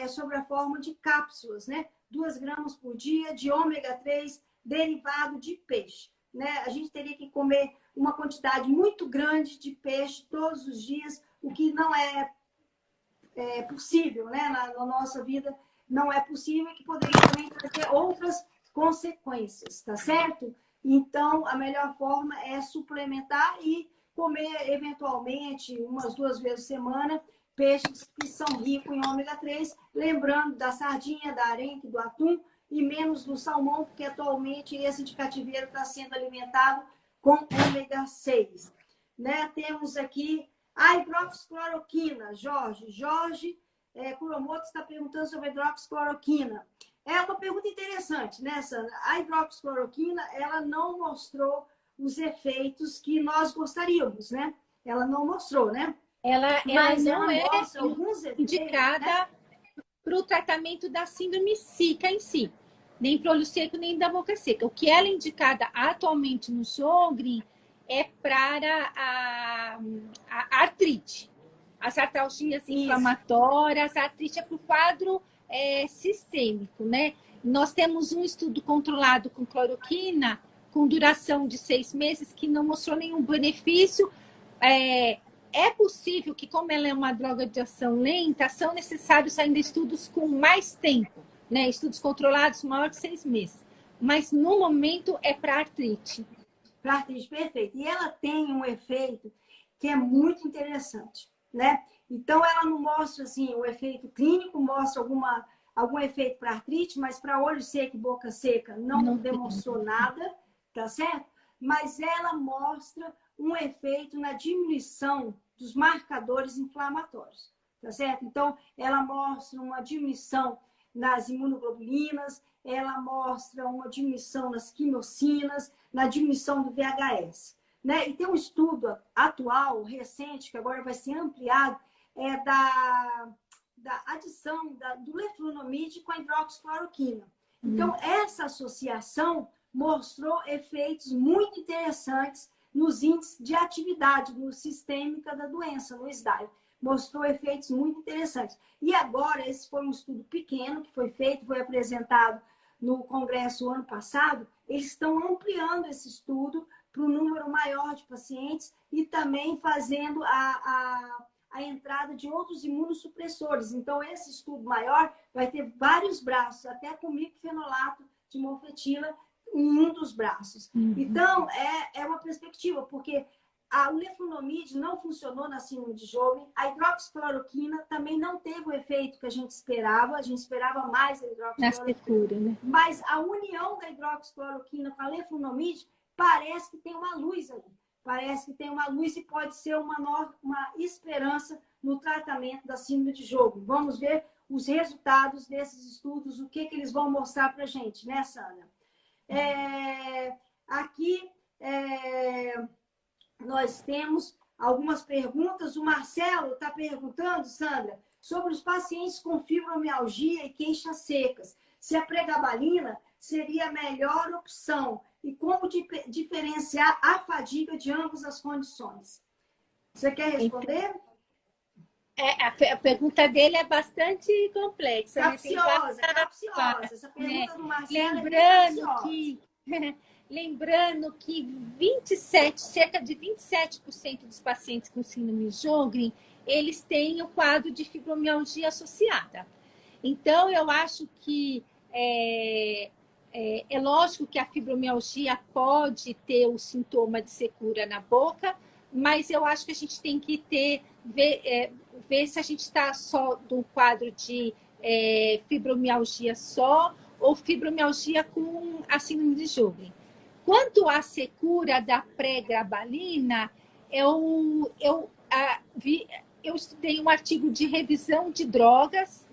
sob a forma de cápsulas, né? 2 gramas por dia de ômega 3 derivado de peixe, né? A gente teria que comer uma quantidade muito grande de peixe todos os dias, o que não é possível, né? Na nossa vida não é possível, que poderia também trazer outras consequências, tá certo? Então, a melhor forma é suplementar e comer, eventualmente, umas 2 vezes por semana, peixes que são ricos em ômega 3, lembrando da sardinha, da arenque, do atum e menos do salmão, porque atualmente esse de cativeiro está sendo alimentado com ômega 6. Né? Temos aqui a hidroxicloroquina, Jorge Kuromoto está perguntando sobre a hidroxicloroquina. É uma pergunta interessante, né, Sandra? A hidroxicloroquina, ela não mostrou os efeitos que nós gostaríamos, né? Ela não mostrou, né? Mas não é indicada, né, para o tratamento da síndrome Zika em si, nem para o olho seco, nem da boca seca. O que ela é indicada atualmente no Sjögren é para a artrite, as artralgias inflamatórias, a artrite é para o quadro sistêmico, né? Nós temos um estudo controlado com cloroquina, com duração de 6 meses, que não mostrou nenhum benefício. É possível que, como ela é uma droga de ação lenta, são necessários ainda estudos com mais tempo, né? Estudos controlados maior de 6 meses. Mas, no momento, é para artrite. Para artrite, perfeito. E ela tem um efeito que é muito interessante, né? Então, ela não mostra, assim, o efeito clínico, mostra algum efeito para artrite, mas para olho seco e boca seca não demonstrou nada, tá certo? Mas ela mostra um efeito na diminuição dos marcadores inflamatórios, tá certo? Então, ela mostra uma diminuição nas imunoglobulinas, ela mostra uma diminuição nas quimiocinas, na diminuição do VHS, né? E tem um estudo atual, recente, que agora vai ser ampliado, da adição do leflunomide com a hidroxicloroquina. Então, essa associação mostrou efeitos muito interessantes nos índices de atividade no sistêmica da doença, no SDAI. Mostrou efeitos muito interessantes. E agora, esse foi um estudo pequeno que foi feito, foi apresentado no congresso ano passado, eles estão ampliando esse estudo para um número maior de pacientes e também fazendo a entrada de outros imunossupressores. Então, esse estudo maior vai ter vários braços, até com microfenolato de mofetila em um dos braços. Então, é uma perspectiva, porque o leflunomide não funcionou na síndrome de Sjögren, a hidroxicloroquina também não teve o efeito que a gente esperava mais a hidroxicloroquina. Na secura, né? Mas a união da hidroxicloroquina com a leflunomide parece que tem uma luz ali. Parece que tem uma luz e pode ser uma esperança no tratamento da síndrome de Sjögren. Vamos ver os resultados desses estudos, o que eles vão mostrar para a gente, né, Sandra? Aqui nós temos algumas perguntas. O Marcelo está perguntando, Sandra, sobre os pacientes com fibromialgia e queixas secas. Se a pregabalina seria a melhor opção e como diferenciar a fadiga de ambas as condições. Você quer responder? A pergunta dele é bastante complexa. Capciosa, capciosa. Essa pergunta do Marcelo Lembrando que cerca de 27% dos pacientes com síndrome de Sjögren, eles têm o quadro de fibromialgia associada. Então, eu acho que é lógico que a fibromialgia pode ter o sintoma de secura na boca, mas eu acho que a gente tem que ver se a gente está só do quadro de fibromialgia só ou fibromialgia com a síndrome de Sjögren. Quanto à secura da pregabalina, eu estudei um artigo de revisão de drogas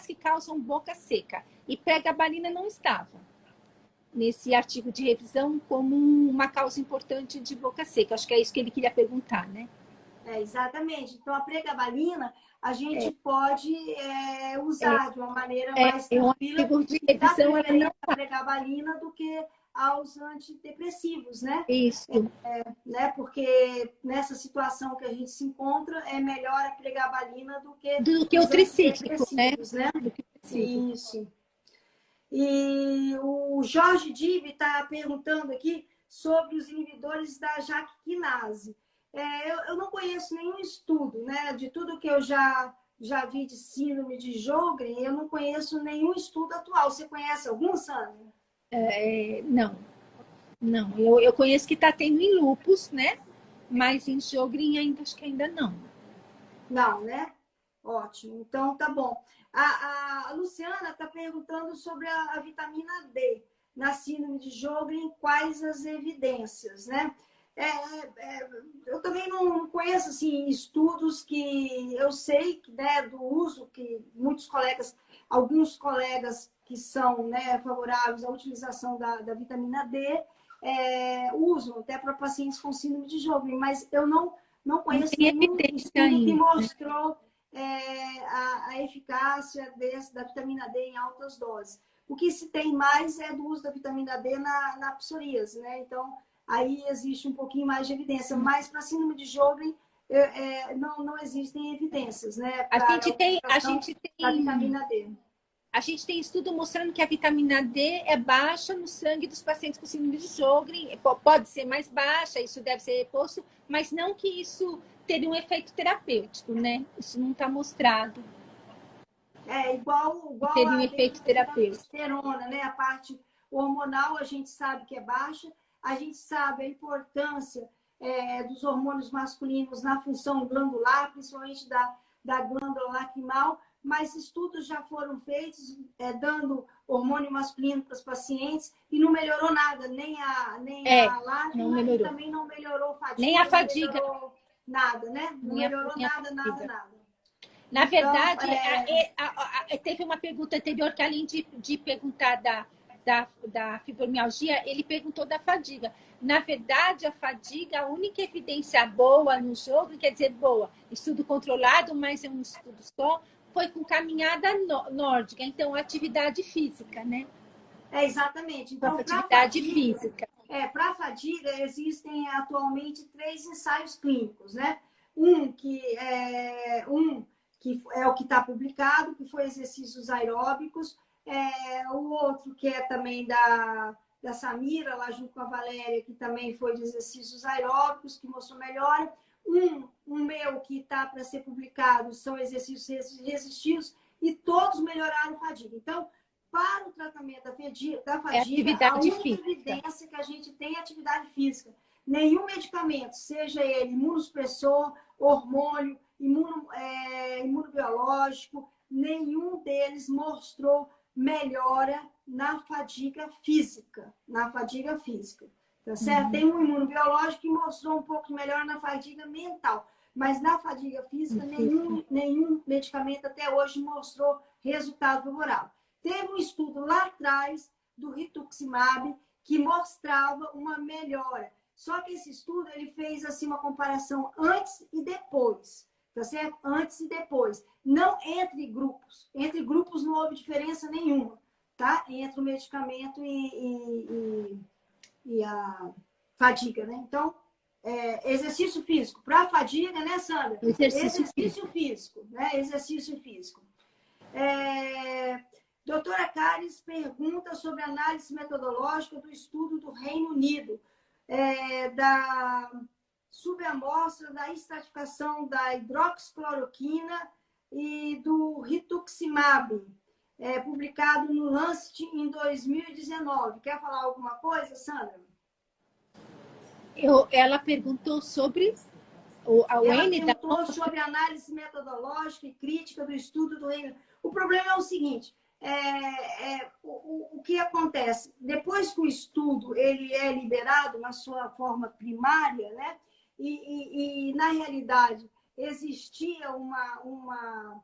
que causam boca seca. E pregabalina não estava nesse artigo de revisão como uma causa importante de boca seca. Acho que é isso que ele queria perguntar, né? Exatamente. Então, a pregabalina a gente pode usar de uma maneira mais tranquila a pregabalina do que aos antidepressivos, né? Isso. Né? Porque nessa situação que a gente se encontra, é melhor a pregabalina do que o tricíclico, né? Isso. E o Jorge Dive está perguntando aqui sobre os inibidores da JAK quinase. Eu não conheço nenhum estudo, né? De tudo que eu já vi de síndrome de Sjögren, eu não conheço nenhum estudo atual. Você conhece algum, Sandra? Não. Eu conheço que está tendo em lúpus, né? Mas em Sjögren acho que ainda não. Não, né? Ótimo. Então, tá bom. A Luciana está perguntando sobre a vitamina D na síndrome de Sjögren, quais as evidências, né? Eu também não conheço assim, estudos que eu sei né, do uso que alguns colegas que são favoráveis à utilização da vitamina D usam até para pacientes com síndrome de Sjögren, mas eu não conheço nenhum estudo que mostrou a eficácia da vitamina D em altas doses. O que se tem mais é do uso da vitamina D na psoríase, né? Então, aí existe um pouquinho mais de evidência, mas para síndrome de Sjögren não existem evidências, né? A gente tem a vitamina D. A gente tem estudo mostrando que a vitamina D é baixa no sangue dos pacientes com síndrome de Sjögren. Pode ser mais baixa, isso deve ser reposto, mas não que isso teria um efeito terapêutico, né? Isso não está mostrado. Igual teria um efeito terapêutico. Testosterona, né? A parte hormonal a gente sabe que é baixa, a gente sabe a importância dos hormônios masculinos na função glandular, principalmente da glândula lacrimal, mas estudos já foram feitos dando hormônio masculino para os pacientes e não melhorou nada, nem a lágrima e também não melhorou a fadiga. Nem a fadiga. Não nada, né? Não melhorou nada. Na verdade, teve uma pergunta anterior que além de perguntar da fibromialgia, ele perguntou da fadiga. Na verdade, a fadiga, a única evidência boa no Sjögren, quer dizer, boa, estudo controlado, mas é um estudo só, foi com caminhada nórdica, então atividade física, né? Exatamente. Então, atividade física. Para a fadiga, existem atualmente 3 ensaios clínicos, né? Um que é o que está publicado, que foi exercícios aeróbicos O outro que é também da Samira, lá junto com a Valéria, que também foi de exercícios aeróbicos, que mostrou melhora. Um meu que está para ser publicado são exercícios resistidos e todos melhoraram a fadiga. Então, para o tratamento da fadiga, a única evidência que a gente tem é atividade física. Nenhum medicamento, seja ele imunossupressor, hormônio, imunobiológico, nenhum deles mostrou melhora na fadiga física. Tá certo? Tem um imunobiológico que mostrou um pouco de melhora na fadiga mental, mas na fadiga física, nenhum medicamento até hoje mostrou resultado favorável. Teve um estudo lá atrás do rituximab que mostrava uma melhora. Só que esse estudo ele fez assim, uma comparação antes e depois, tá certo? Antes e depois. Não entre grupos. Entre grupos não houve diferença nenhuma, tá? Entre o medicamento e a fadiga, né? Então, exercício físico. Para fadiga, né, Sandra? Exercício físico, né? Exercício físico. Doutora Caris pergunta sobre a análise metodológica do estudo do Reino Unido, da subamostra da estratificação da hidroxicloroquina e do rituximab, publicado no Lancet em 2019. Quer falar alguma coisa, Sandra? Ela perguntou sobre sobre a análise metodológica e crítica do estudo do Reino Unido. O problema é o seguinte, o que acontece? Depois que o estudo ele é liberado na sua forma primária, né? E na realidade existia uma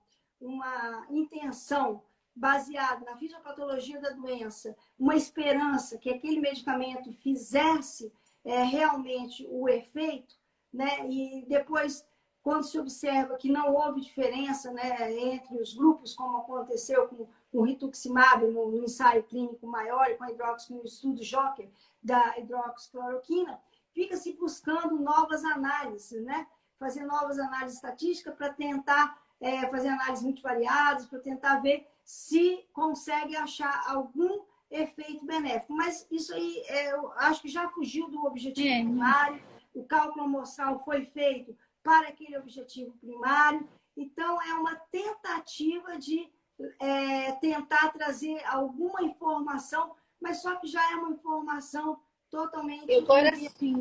intenção baseada na fisiopatologia da doença, uma esperança que aquele medicamento fizesse realmente o efeito, né? E depois, quando se observa que não houve diferença, né, entre os grupos, como aconteceu com o rituximab no ensaio clínico maior e com a no estudo Joker da hidroxicloroquina, fica-se buscando novas análises, né? Fazer novas análises estatísticas para tentar fazer análises multivariadas, para tentar ver se consegue achar algum efeito benéfico. Mas isso aí, eu acho que já fugiu do objetivo primário. O cálculo amostral foi feito para aquele objetivo primário. Então, é uma tentativa de tentar trazer alguma informação, mas só que já é uma informação totalmente... Agora, sim,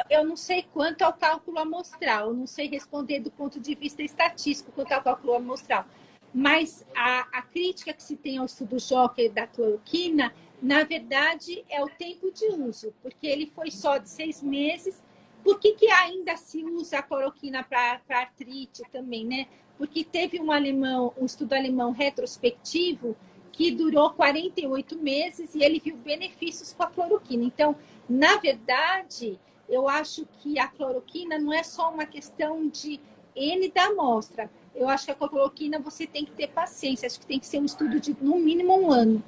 eu não sei quanto ao cálculo amostral, eu não sei responder do ponto de vista estatístico quanto ao cálculo amostral, mas a crítica que se tem ao estudo Joker da cloroquina, na verdade, é o tempo de uso, porque ele foi só de 6 meses. Por que ainda se usa a cloroquina para artrite também, né? Porque teve um estudo alemão retrospectivo que durou 48 meses e ele viu benefícios com a cloroquina. Então, na verdade, eu acho que a cloroquina não é só uma questão de N da amostra. Eu acho que a cloroquina você tem que ter paciência. Acho que tem que ser um estudo de, no mínimo, 1 ano.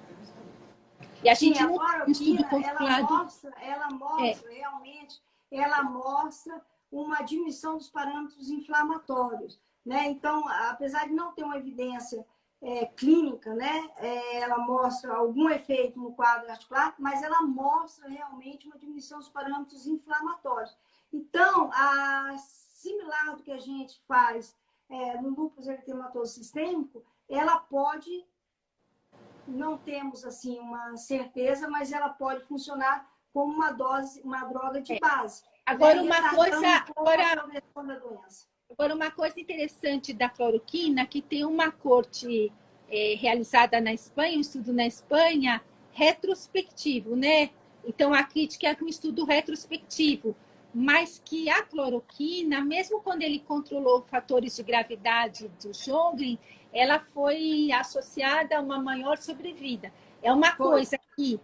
E a gente não tem um estudo controlado. Ela mostra realmente, ela mostra uma diminuição dos parâmetros inflamatórios, né? Então, apesar de não ter uma evidência clínica, né? Ela mostra algum efeito no quadro articular, mas ela mostra realmente uma diminuição dos parâmetros inflamatórios. Então, similar do que a gente faz no lúpus eritematoso sistêmico, ela pode, não temos assim uma certeza, mas ela pode funcionar como uma droga de base. Agora, uma coisa interessante da cloroquina, que tem uma corte realizada na Espanha, um estudo na Espanha, retrospectivo, né? Então, a crítica é um estudo retrospectivo, mas que a cloroquina, mesmo quando ele controlou fatores de gravidade do Sjögren, ela foi associada a uma maior sobrevida. É uma coisa que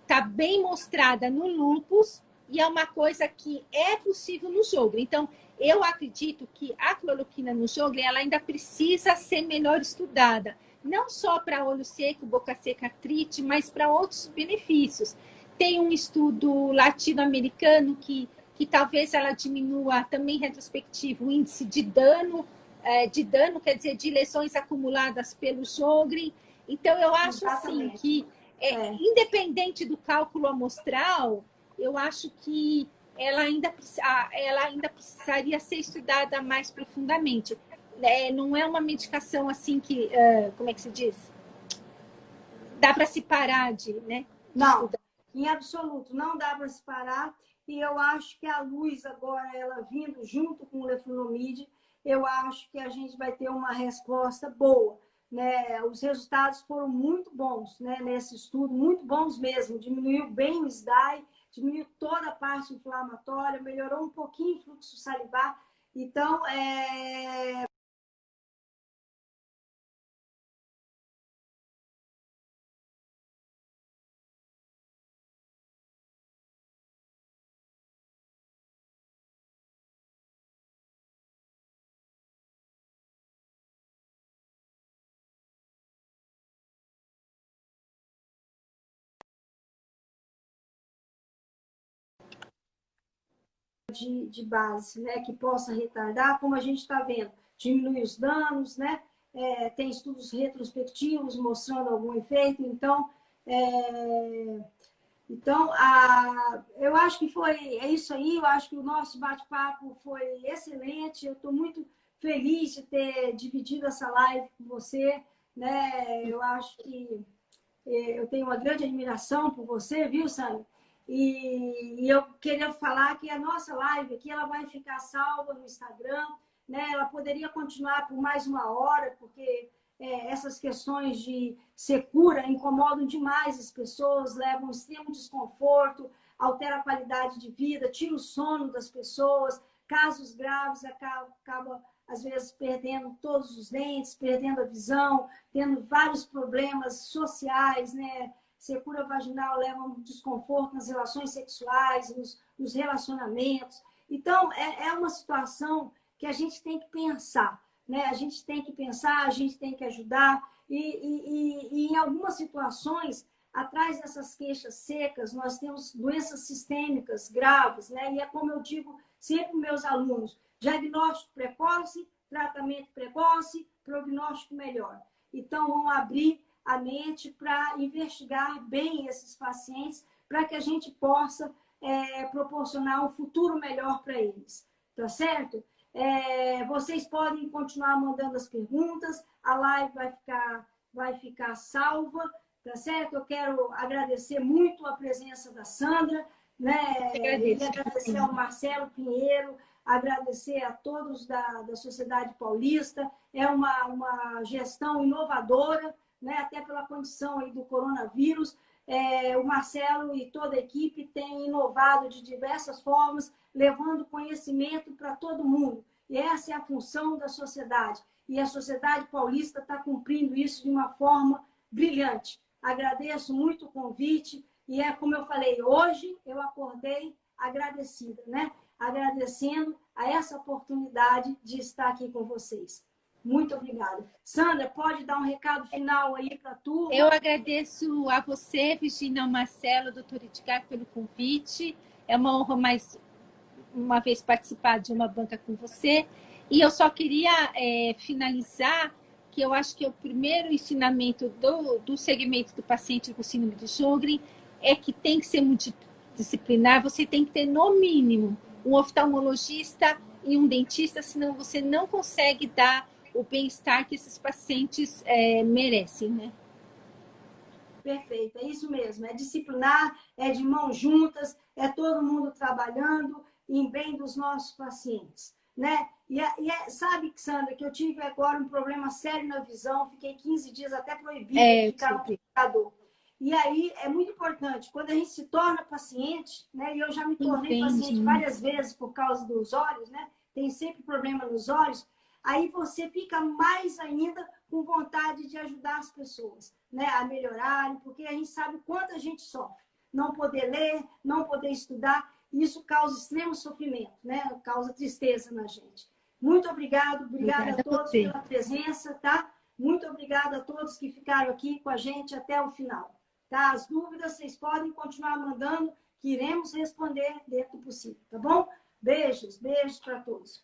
está bem mostrada no lúpus e é uma coisa que é possível no Sjögren. Então, eu acredito que a cloroquina no Sjögren ela ainda precisa ser melhor estudada. Não só para olho seco, boca seca, artrite, mas para outros benefícios. Tem um estudo latino-americano que talvez ela diminua, também retrospectivo, o índice de dano, quer dizer, de lesões acumuladas pelo Sjögren. Então, eu acho assim Exatamente. que, independente do cálculo amostral, eu acho que ela ainda precisaria ser estudada mais profundamente. Não é uma medicação assim que, como é que se diz? Dá para se parar né, de Não, estudar. em absoluto, não dá para se parar. E eu acho que a luz agora, ela vindo junto com o leflunomide, eu acho que a gente vai ter uma resposta boa. Né? Os resultados foram muito bons, né, nesse estudo, muito bons mesmo. Diminuiu bem o SDAI, diminuiu toda a parte inflamatória, melhorou um pouquinho o fluxo salivar. Então, de base, né, que possa retardar, como a gente está vendo, diminuir os danos, né? Tem estudos retrospectivos mostrando algum efeito, eu acho que é isso aí, eu acho que o nosso bate-papo foi excelente, eu estou muito feliz de ter dividido essa live com você, né? Eu acho que eu tenho uma grande admiração por você, viu, Sandra? E eu queria falar que a nossa live aqui ela vai ficar salva no Instagram, né? Ela poderia continuar por mais uma hora, porque essas questões de secura incomodam demais as pessoas, levam um extremo desconforto, altera a qualidade de vida, tira o sono das pessoas, casos graves acaba às vezes perdendo todos os dentes, perdendo a visão, tendo vários problemas sociais, né? Secura vaginal leva um desconforto nas relações sexuais, nos relacionamentos. Então, é uma situação que a gente tem que pensar, né? A gente tem que pensar, a gente tem que ajudar. E em algumas situações, atrás dessas queixas secas, nós temos doenças sistêmicas graves, né? E é como eu digo sempre para meus alunos, diagnóstico precoce, tratamento precoce, prognóstico melhor. Então, vamos abrir a mente para investigar bem esses pacientes, para que a gente possa proporcionar um futuro melhor para eles. Tá certo? Vocês podem continuar mandando as perguntas, a live vai ficar salva, tá certo? Eu quero agradecer muito a presença da Sandra, né? E agradecer ao Marcelo Pinheiro, agradecer a todos da Sociedade Paulista. É uma gestão inovadora, né? Até pela condição aí do coronavírus. O Marcelo e toda a equipe têm inovado de diversas formas, levando conhecimento para todo mundo. E essa é a função da sociedade. E a Sociedade Paulista está cumprindo isso de uma forma brilhante. Agradeço muito o convite. E como eu falei, hoje eu acordei agradecida, né? Agradecendo a essa oportunidade de estar aqui com vocês. Muito obrigada. Sandra, pode dar um recado final aí para a turma? Eu agradeço a você, Virginia, ao Marcelo, ao doutor Edgar, pelo convite. É uma honra mais uma vez participar de uma banca com você. E eu só queria finalizar que eu acho que o primeiro ensinamento do segmento do paciente com síndrome de Sjögren é que tem que ser multidisciplinar, você tem que ter, no mínimo, um oftalmologista e um dentista, senão você não consegue dar o bem-estar que esses pacientes merecem, né? Perfeito, é isso mesmo. É disciplinar, é de mãos juntas, é todo mundo trabalhando em bem dos nossos pacientes, né? Sabe, Sandra, que eu tive agora um problema sério na visão, fiquei 15 dias até proibida de ficar no computador. E aí é muito importante, quando a gente se torna paciente, né? E eu já me tornei paciente várias vezes por causa dos olhos, né? Tem sempre problema nos olhos. Aí você fica mais ainda com vontade de ajudar as pessoas, né, a melhorarem, porque a gente sabe o quanto a gente sofre. Não poder ler, não poder estudar, isso causa extremo sofrimento, né? Causa tristeza na gente. Muito obrigada a todos pela presença, tá? Muito obrigada a todos que ficaram aqui com a gente até o final. Tá? As dúvidas vocês podem continuar mandando, que iremos responder dentro do possível, tá bom? Beijos para todos.